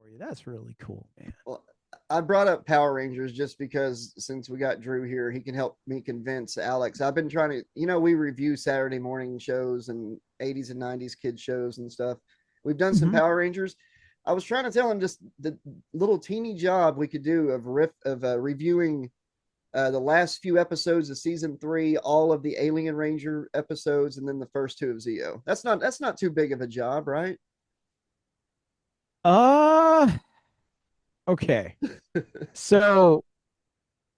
for you. That's really cool, man. Well, I brought up Power Rangers just because since we got Drew here, he can help me convince Alex. I've been trying to, we review Saturday morning shows and 80s and 90s kids shows and stuff. We've done some Mhm. Power Rangers. I was trying to tell him just the little teeny job we could do of reviewing the last few episodes of season 3, all of the Alien Ranger episodes, and then the first 2 of Zeo. That's not too big of a job, right? Uh, okay. So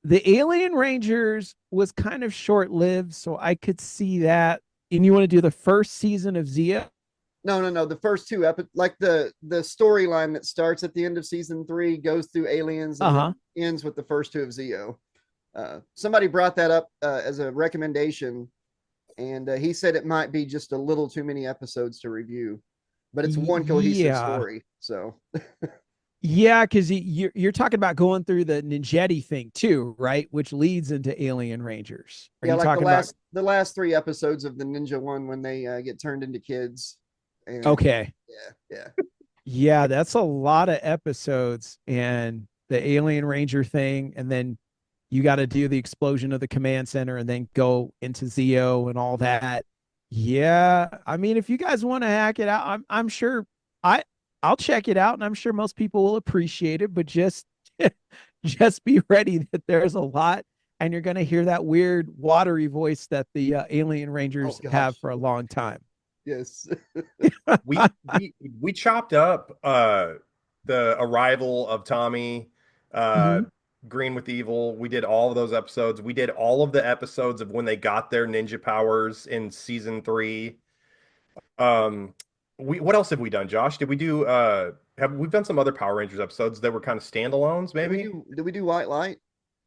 the Alien Rangers was kind of short-lived, so I could see that. And you want to do the first season of Zia? No, no, no. The first 2 like the storyline that starts at the end of season 3 goes through aliens and then Uh-huh. ends with the first 2 of Zeo. Somebody brought that up as a recommendation, and he said it might be just a little too many episodes to review, but it's one cohesive Yeah. story. So Yeah, because you're talking about going through the Ninjetti thing too, right? Which leads into Alien Rangers. Are yeah, you like the talking about? last 3 episodes of the Ninja one when they get turned into kids, and Okay. yeah, yeah. Yeah, that's a lot of episodes and the Alien Ranger thing, and then you got to do the explosion of the command center and then go into Zeo and all that. Yeah, I mean, if you guys want to hack it out, I'm sure I I'll check it out, and I'm sure most people will appreciate it. But just just be ready that there's a lot, and you're gonna hear that weird watery voice that the Alien Oh Rangers have gosh, for a long time. yes. We chopped up the arrival of Tommy, uh Hmm. Green with Evil. We did all of those episodes. We did all of the episodes of when they got their ninja powers in season 3. Um we what else have we done, Josh? Did we do have we've done some other Power Rangers episodes that were kind of standalones, Did we maybe? do did we do White Light?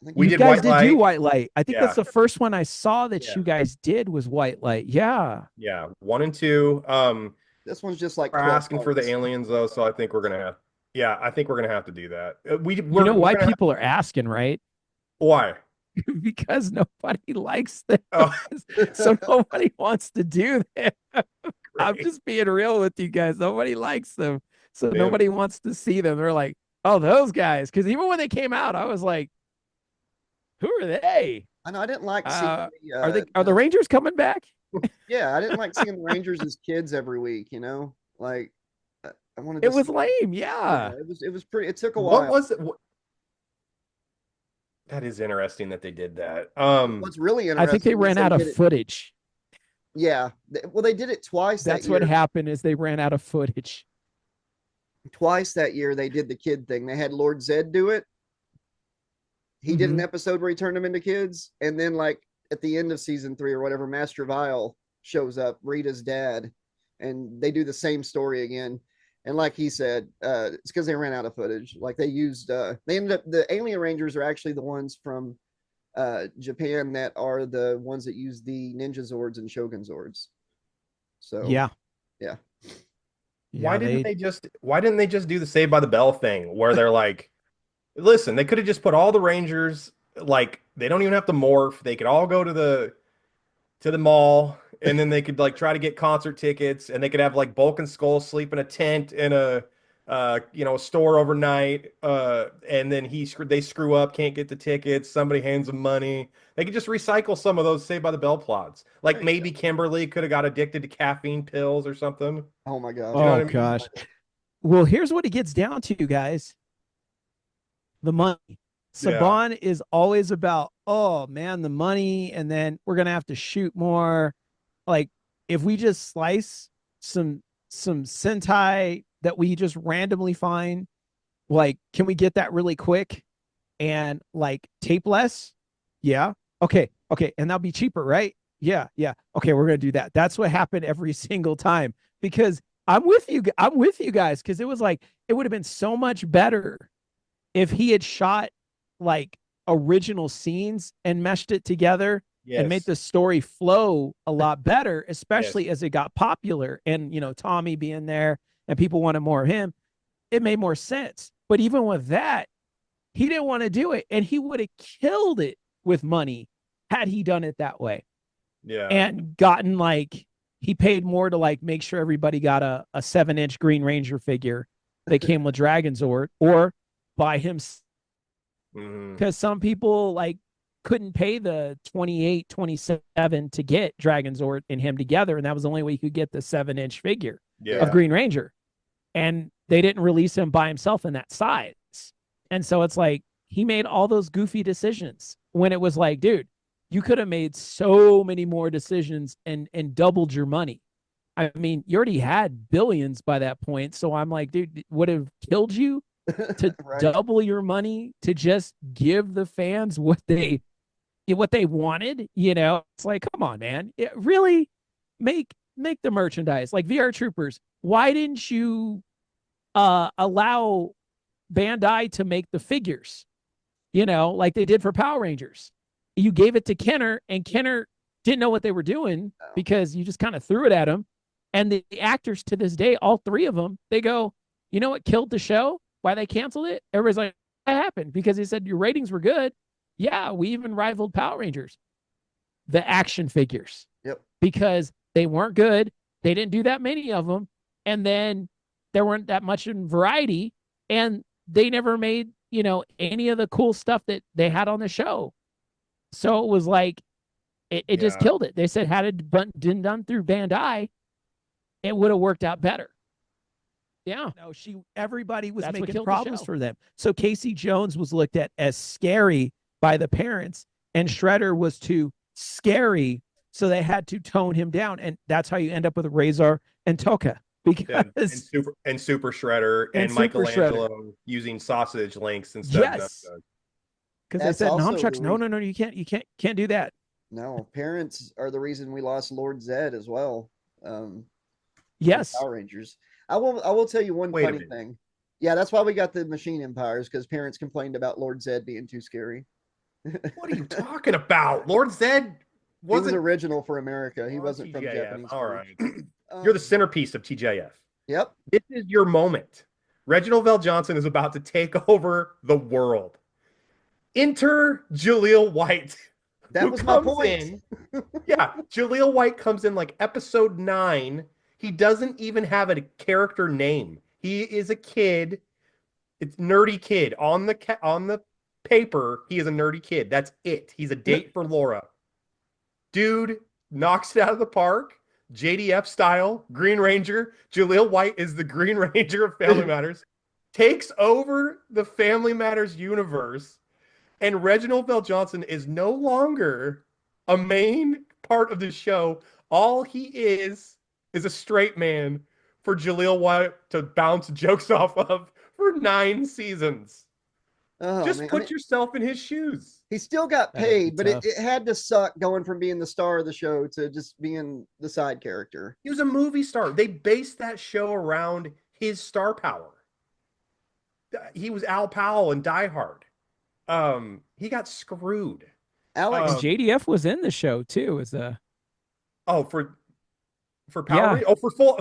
I think we We You did did guys White White did Light. do Light. White Light. I think that's Yeah. the first one I saw that Yeah. you guys did was White Light. Yeah. Yeah. 1 and 2. This one's just like We're 12 asking for the parts. aliens though, so I think we're gonna have yeah, I think we're gonna have to do that. You know We're why gonna have people are asking, right? why? Because nobody likes them. Oh, So nobody wants to do them. I'm great. just being real with you guys. Nobody likes them. So Damn. nobody wants to see them. They're like, oh, those guys. Because even when they came out, I was like, who are they? I know I didn't like seeing Uh, are the the Rangers coming back? yeah, I didn't like seeing the Rangers as kids every week, Like I wanted It to see was lame. yeah, Yeah. it was pretty it took a What while. was it? That is interesting that they did that. What's really I think they interesting is ran they out of did it footage. well they did it twice that That's what year. happened is they ran out of footage. Twice that year they did the kid thing. They had Lord Zed do it. He did an Hmm. episode where he turned them into kids, and then like at the end of season 3 or whatever, Master Vile shows up, Rita's dad, and they do the same story again. And like he said, it's because they ran out of footage. Like they ended up the Alien Rangers are actually the ones from Japan that are the ones that use the Ninja Zords and Shogun Zords. So Yeah. yeah, Yeah. They, why didn't they just do the Saved by the Bell thing where they're like, listen, they could have just put all the Rangers, like they don't even have to morph. They could all go to the mall, and then they could like try to get concert tickets, and they could have like Bulk and Skull sleep in a tent in a store overnight, and then they screw up, can't get the tickets, somebody hands them money. They could just recycle some of those Saved by the Bell plots. there Like you maybe go. Kimberly could have got addicted to caffeine pills or something. Oh my gosh, You know what oh I mean? gosh. Well, here's what it gets down to, guys. The money. Yeah. Saban is always about, oh man, the money, and then we're gonna have to shoot more. Like if we just slice some Sentai that we just randomly find, like, can we get that really quick and like tape less? Yeah. Okay. Okay. And that'll be cheaper, right? Yeah. Yeah. Okay, we're gonna do that. That's what happened every single time because I'm with you. I'm with you guys because it was like it would have been so much better if he had shot like original scenes and meshed it together and made Yes. the story flow a lot better, Yes. especially as it got popular and Tommy being there and people wanted more of him, it made more sense. But even with that, he didn't want to do it and he would have killed it with money had he done it that way Yeah. and gotten like he paid more to like make sure everybody got a 7-inch Green Ranger figure that came with Dragon Zord, or buy him, Mhm. because some people like couldn't pay the 28, 27 to get Dragon Zord and him together, and that was the only way you could get the 7-inch figure of Yeah. Green Ranger. And they didn't release him by himself in that size. And so it's like he made all those goofy decisions when it was like, dude, you could have made so many more decisions and doubled your money. I mean, you already had billions by that point. So I'm like, dude, would have killed you to Right. double your money to just give the fans what they wanted. It's like, come on, man. Really make the merchandise like VR Troopers. Why didn't you allow Bandai to make the figures, like they did for Power Rangers? You gave it to Kenner, and Kenner didn't know what they were doing because you just kind of threw it at him. And the actors to this day, all three of them, they go, you know what killed the show? Why they canceled it? Everybody's like, what happened? Because he said your ratings were good. Yeah, we even rivaled Power Rangers. The action figures. Yep. Because they weren't good. They didn't do that many of them. And then there weren't that much in variety. And they never made, any of the cool stuff that they had on the show. So it was like, it just Yeah. killed it. They said, had it been done through Bandai, it would have worked out better. Yeah. No, Everybody was That's making problems for them. So Casey Jones was looked at as scary by the parents, and Shredder was too scary. So they had to tone him down. And that's how you end up with Razor and Toka. Because and Super Shredder and Super Michelangelo Shredder. using sausage links instead of because they That's said also nunchucks. the No, you can't do that. No, parents are the reason we lost Lord Zed as well. Yes. Power Rangers. I will tell you one Wait a funny minute. thing. Yeah, that's why we got the Machine Empires, because parents complained about Lord Zed being too scary. What are you talking about? Lord Zed He was wasn't original for America. He on wasn't from TJF. Japanese. All footage. right. You're the centerpiece of TJF. Yep. This is your moment. Reginald Vell Johnson is about to take over the world. Enter Jaleel White. That who was my comes point. in. Yeah, Jaleel White comes in like episode 9. He doesn't even have a character name. He is a kid. It's nerdy kid on the paper. He is a nerdy kid. That's it. He's a date for Laura. Dude knocks it out of the park. JDF style, Green Ranger. Jaleel White is the Green Ranger of Family Matters. Takes over the Family Matters universe. And Reginald Vell Johnson is no longer a main part of the show. All he is a straight man for Jaleel White to bounce jokes off of for 9 seasons. Oh, Just man. put yourself in his shoes. He still got That'd be paid, but it tough. had to suck going from being the star of the show to just being the side character. He was a movie star. They based that show around his star power. He was Al Powell in Die Hard. He got screwed. Alex, And JDF was in the show too. As a Oh, for Power Yeah.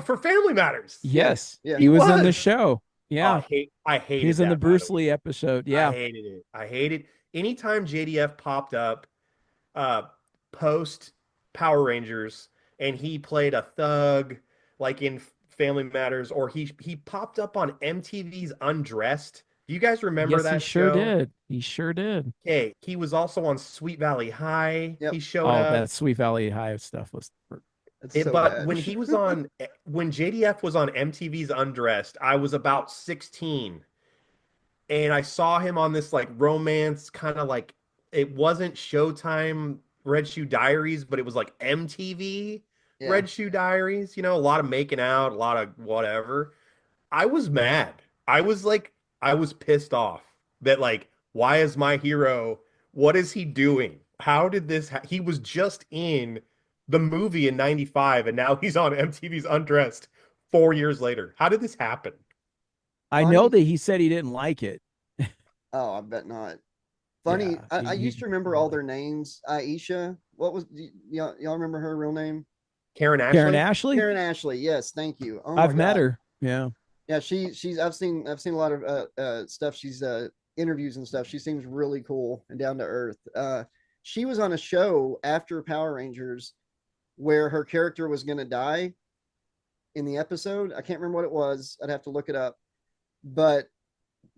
for Family Matters. yes, Yeah. he was in the was. show. Yeah, I hated he was in the that, by the Bruce way. Lee episode. I Yeah, hated it. I hated anytime JDF popped up post Power Rangers and he played a thug like in Family Matters, or he popped up on MTV's Undressed. Do you guys remember yes, he that sure show? did. He sure did. Okay, he was also on Sweet Valley High. Yep. He showed Oh, up. that Sweet Valley High stuff was. it's so But bad. when he was on, when JDF was on MTV's Undressed, I was about 16, and I saw him on this like romance kind of like, it wasn't Showtime Red Shoe Diaries, but it was like MTV Yeah. Red Shoe Diaries. You know, a lot of making out, a lot of whatever. I was mad. I was pissed off that like, why is my hero? What is he doing? How did this? He was just in the movie in '95, and now he's on MTV's Undressed 4 years later. How did this happen? I know that he said he didn't like it. Oh, I bet not. Funny. Yeah, I used to remember all their names. Aisha. What was y'all remember her real name? Karen Ashley. Karen Ashley. Karen Ashley. Yes, thank you. Oh my I've met God. her. Yeah. Yeah, she's I've seen a lot of stuff. She's interviews and stuff. She seems really cool and down to earth. She was on a show after Power Rangers where her character was gonna die in the episode. I can't remember what it was. I'd have to look it up. but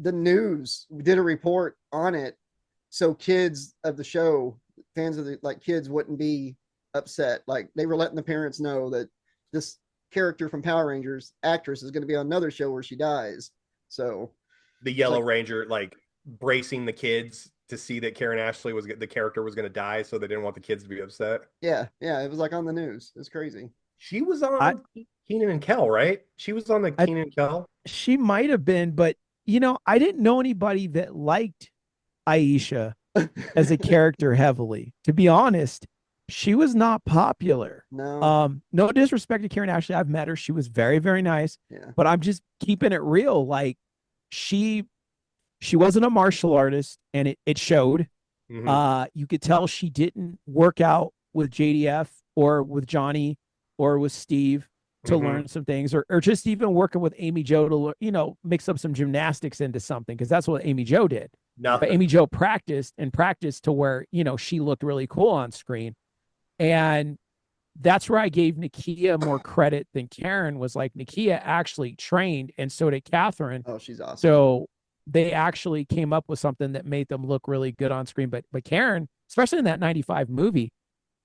the news did a report on it, so kids of the show, fans of the like kids, wouldn't be upset. Like they were letting the parents know that this character from Power Rangers actress is going to be on another show where she dies. So The it's Yellow like, Ranger like bracing the kids to see that Karen Ashley was the character was going to die, so they didn't want the kids to be upset. yeah, yeah, it was like on the news. It's crazy. She was I, on Keenan and Kel, right? She was on the I Keenan and Kel. she might have been, but I didn't know anybody that liked Aisha as a character heavily. To be honest, she was not popular. No, No disrespect to Karen Ashley. I've met her. She was very, very nice. yeah, But I'm just keeping it real. Like she she wasn't a martial artist and it showed. Mm-hmm. You could tell she didn't work out with JDF or with Johnny or with Steve to Mm-hmm. learn some things, or just even working with Amy Jo to mix up some gymnastics into something, because that's what Amy Jo did. But Nothing. Amy Jo practiced and practiced to where she looked really cool on screen. And that's where I gave Nakia more credit than Karen. Was like, Nakia actually trained, and so did Catherine. oh, she's awesome. So they actually came up with something that made them look really good on screen. But Karen, especially in that 95 movie,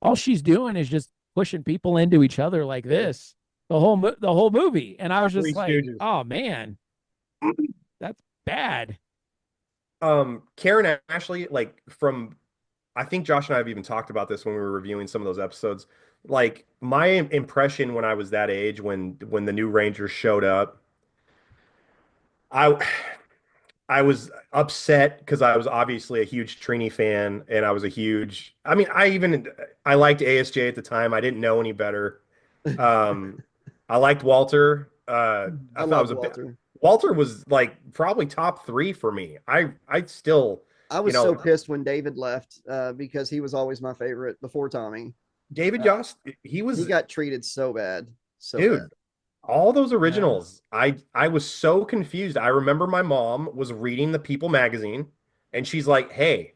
all she's doing is just pushing people into each other like this the whole movie. And I was Three just like, Stooges. oh man, that's bad. Karen Ashley, like from I think Josh and I have even talked about this when we were reviewing some of those episodes. Like my impression when I was that age, when the new Rangers showed up, I I was upset because I was obviously a huge Trini fan, and I was a huge. I mean, I liked ASJ at the time. I didn't know any better. Um, I liked Walter. I I thought it love was a bit. Walter. Walter was like probably top three for me. I still, I you was so know, pissed when David left because he was always my favorite before Tommy. David Uh, Yost, he he was, got treated so bad, so bad. dude. All those Yeah. originals, I was so confused. I remember my mom was reading the People magazine, and she's like, "Hey,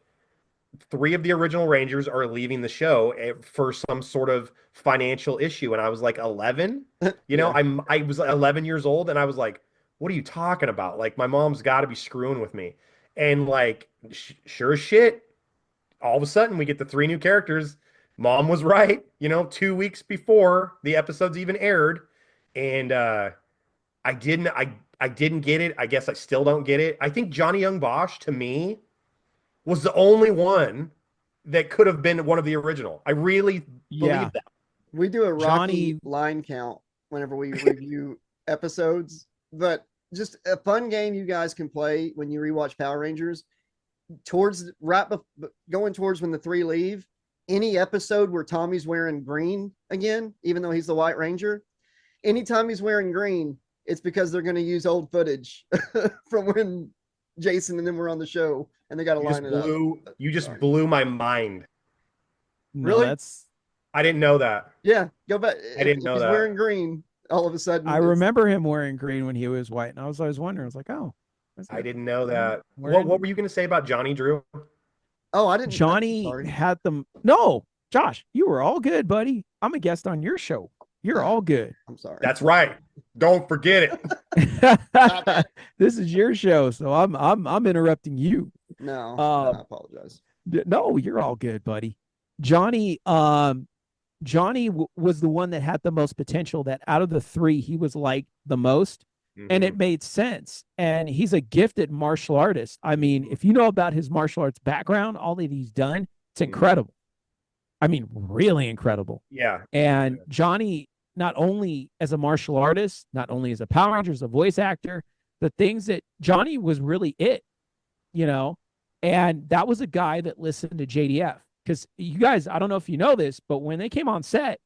three of the original Rangers are leaving the show for some sort of financial issue." And I was like 11. Yeah, I was 11 years old, and I was like, "What are you talking about? Like my mom's got to be screwing with me." And like sure as shit, all of a sudden we get the three new characters. Mom was right, 2 weeks before the episodes even aired. And I didn't get it. I guess I still don't get it. I think Johnny Young Bosch to me was the only one that could have been one of the original. I really Yeah. believe that. we do a Rocky Johnny, line count whenever we review episodes, but just a fun game you guys can play when you rewatch Power Rangers. Towards going towards when the three leave, any episode where Tommy's wearing green again, even though he's the White Ranger, anytime he's wearing green, it's because they're going to use old footage from when Jason and them were on the show, and they got to line it up. You just Sorry. blew my mind. no, Really? that's I didn't know that. Yeah, go back. I didn't If know he's that. wearing green, all of a sudden, I remember him wearing green when he was white, and I was always wondering. I was like, oh, I didn't know that. wearing What were you going to say about Johnny Drew? Oh, I didn't. Johnny Sorry. had them. No, Josh, you were all good, buddy. I'm a guest on your show. You're all good. I'm sorry. That's right. Don't forget it. This is your show, so I'm interrupting you. No, Um, I apologize. No, you're all good, buddy. Johnny, Johnny was the one that had the most potential. That out of the three, he was like the most, and it Mhm. made sense. And he's a gifted martial artist. I mean, if you know about his martial arts background, all that he's done, it's incredible. I mean, really incredible. Yeah. And Johnny, not only as a martial artist, not only as a Power Ranger, as a voice actor, the things that Johnny was really you know, and that was a guy that listened to JDF. Because you guys, I don't know if you know this, but when they came on set,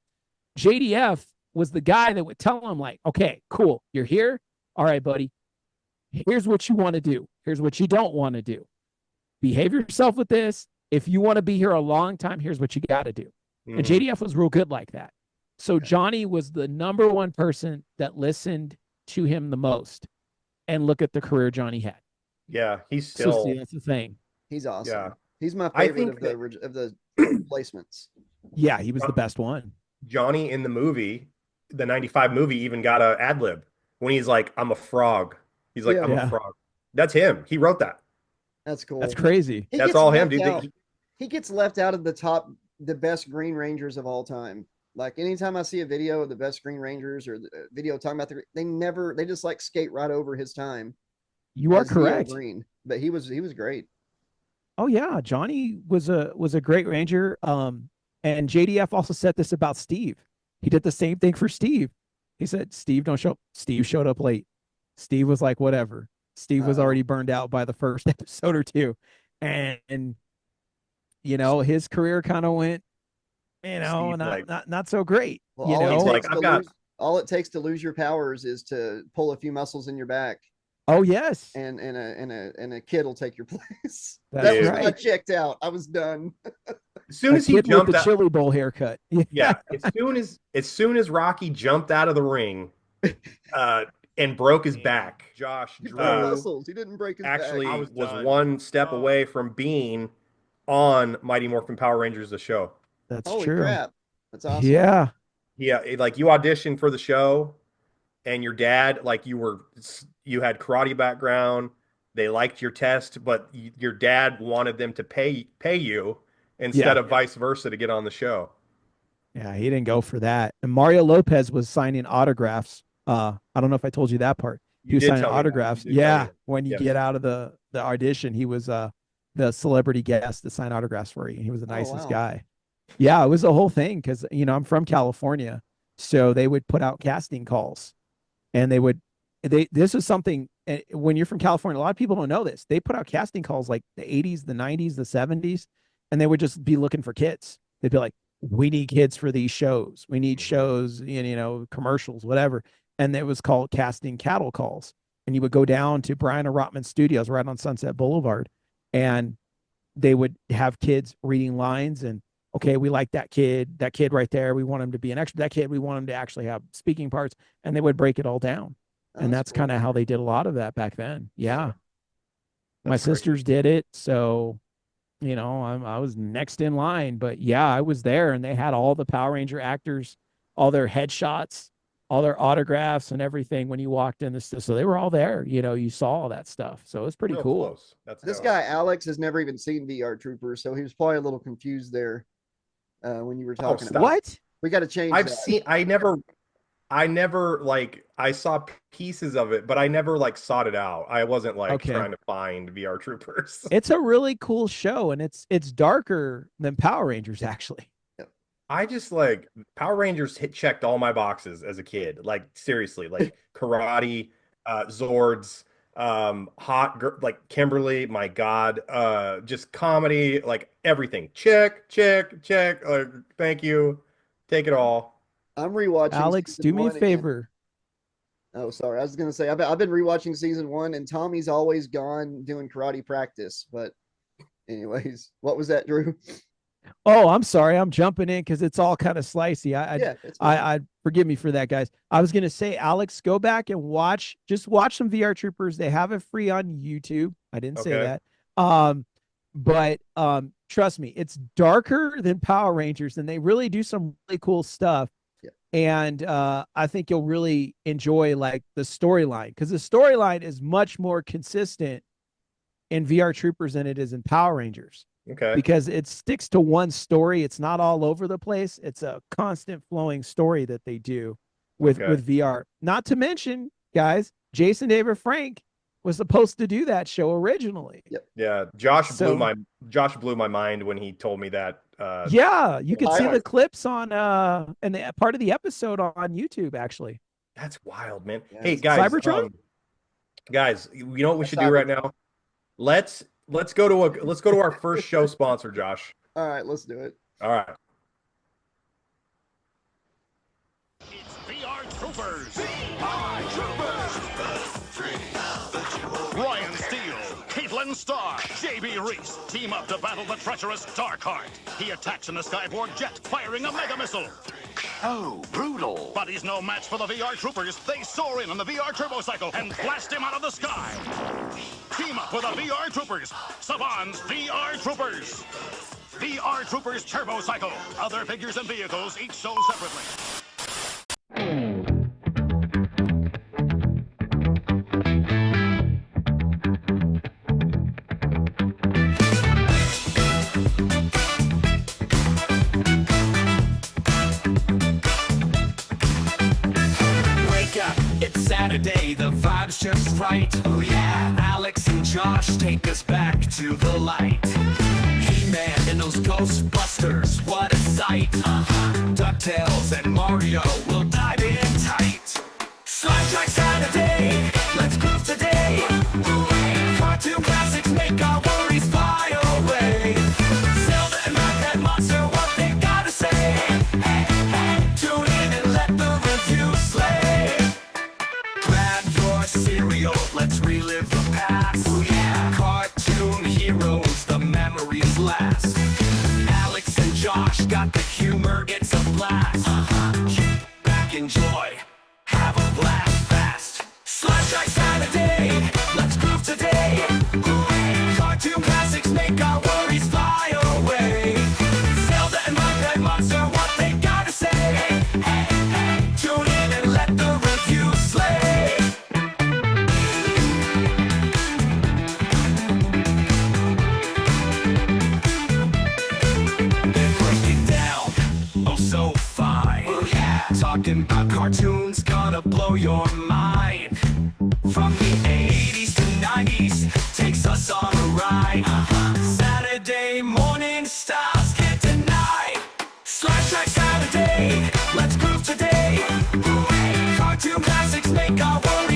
JDF was the guy that would tell them, like, okay, cool, you're here. All right, buddy. Here's what you want to do. Here's what you don't want to do. Behave yourself with this. If you want to be here a long time, here's what you got to do. And Mhm. JDF was real good like that. So Johnny was the number one person that listened to him the most. And look at the career Johnny had. Yeah, he's So still. see, that's the thing. He's awesome. Yeah. He's my I favorite think of the replacements. Yeah, he was the best one. Johnny in the movie, the 95 movie, even got a ad lib when he's like, "I'm a frog." He's like, Yeah. I'm a Yeah. frog. That's him. He wrote that. That's cool. That's crazy. He That's gets all him, left dude. out. He gets left out of the best Green Rangers of all time. Like anytime I see a video of the best Green Rangers or the video talking about they just like skate right over his time You are as Zeo correct. Green. But he was great. Oh yeah, Johnny was a great ranger. And JDF also said this about Steve. He did the same thing for Steve. He said Steve don't show up. Steve showed up late. Steve was like whatever. Steve was already burned out by the first episode or two, and his career kind of went Steve's not like, not so great. Well, He's like, I've got. all it takes to lose your powers is to pull a few muscles in your back, Oh yes, and a kid will take your place. that's That was when I right. checked out. I was done. As soon A as he kid with jumped the out, chili bowl haircut. yeah. As soon as Rocky jumped out of the ring, and broke his back, Josh He Drew broke muscles. He didn't break his actually back. was one step away from being on Mighty Morphin Power Rangers, the show. That's Holy true. crap. That's awesome. Yeah. Yeah, like you auditioned for the show, and your dad, like you had karate background. They liked your test, but your dad wanted them to pay you instead of vice versa to get on the show. Yeah, he didn't go for that. And Mario Lopez was signing autographs. I don't know if I told you that part. He was signing autographs. Yeah, when you get out of the audition, he was the celebrity guest to sign autographs for you. He was the nicest guy. Yeah, it was a whole thing because I'm from California, so they would put out casting calls, and this is something. When you're from California, a lot of people don't know this. They put out casting calls like the 80s, the 90s, the 70s, and they would just be looking for kids. They'd be like, we need kids for these shows. We need shows, commercials, whatever. And it was called casting cattle calls. And you would go down to Brian and Rotman Studios right on Sunset Boulevard, and they would have kids reading lines. And okay, we like that kid right there. We want him to be an extra. That kid, we want him to actually have speaking parts. And they would break it all down. And that's kind of how they did a lot of that back then. Yeah. My sisters did it. So, I was next in line, but yeah, I was there, and they had all the Power Ranger actors, all their headshots, all their autographs and everything when you walked in so they were all there. You saw all that stuff. So it was pretty cool. This guy, Alex, has never even seen VR Troopers. So he was probably a little confused there when you were talking about what? We got to change I never I saw pieces of it, but I never sought it out. I wasn't trying to find VR Troopers. It's a really cool show, and it's darker than Power Rangers actually. I just Power Rangers checked all my boxes as a kid. Seriously, karate, Zords, hot girl, Kimberly, my God, just comedy, everything. Check. Thank you. Take it all. I'm rewatching. Alex, do me a favor. Again. Oh, sorry. I was going to say, I've been rewatching season 1, and Tommy's always gone doing karate practice. But anyways, what was that, Drew? Oh, I'm sorry. I'm jumping in because it's all kind of slicey. I forgive me for that, guys. I was going to say, Alex, go back and watch some VR Troopers. They have it free on YouTube. I didn't say that. But trust me, it's darker than Power Rangers, and they really do some really cool stuff. And I think you'll really enjoy the storyline, because the storyline is much more consistent in VR Troopers than it is in Power Rangers. Okay. Because it sticks to one story. It's not all over the place. It's a constant flowing story that they do with VR. Not to mention, guys, Jason David Frank was supposed to do that show originally. Yeah. Josh blew my mind when he told me that. Yeah, you could see the clips on and the part of the episode on YouTube actually. That's wild, man. Yeah, hey guys, Cybertron? Guys, you know what we should do right now? Let's go to our first show sponsor, Josh. All right, let's do it. All right. It's VR Troopers. VR Troopers. Ryan Steele, Caitlin Starr, J.B. Reese team up to battle the treacherous Darkheart. He attacks in a skyboard jet, firing a mega missile. Oh, brutal. But he's no match for the VR Troopers. They soar in on the VR Turbo Cycle and blast him out of the sky. Team up with the VR Troopers. Saban's VR Troopers. VR Troopers Turbo Cycle. Other figures and vehicles, each sold separately. Saturday, the vibe's just right. Oh yeah. Alex and Josh take us back to the light. He-Man and those Ghostbusters, what a sight. DuckTales and Mario will dive in tight. Slide Track Saturday, let's groove today. Cartoon classics make our worries fly away. Zelda and Mad Monster, what they gotta say. Tune in and let the review slay. Grab your cereal, let's relive the past. Oh yeah. Cartoon heroes, the memories last. Alex and Josh got the humor, it's a blast. Kick back, enjoy, have a blast fast. Slide Track Saturday, let's groove today. Cartoon classics make our worries fly away. Zelda and Mad Monster, what they gotta say. Tune in and let the review slay. They break it down, oh so fine. Oh yeah. Talking about cartoons, gonna blow your mind. From the 80s to 90s, takes us on a ride. Saturday morning styles can't deny. Slide Track Saturday, let's groove today. Cartoon classics make our world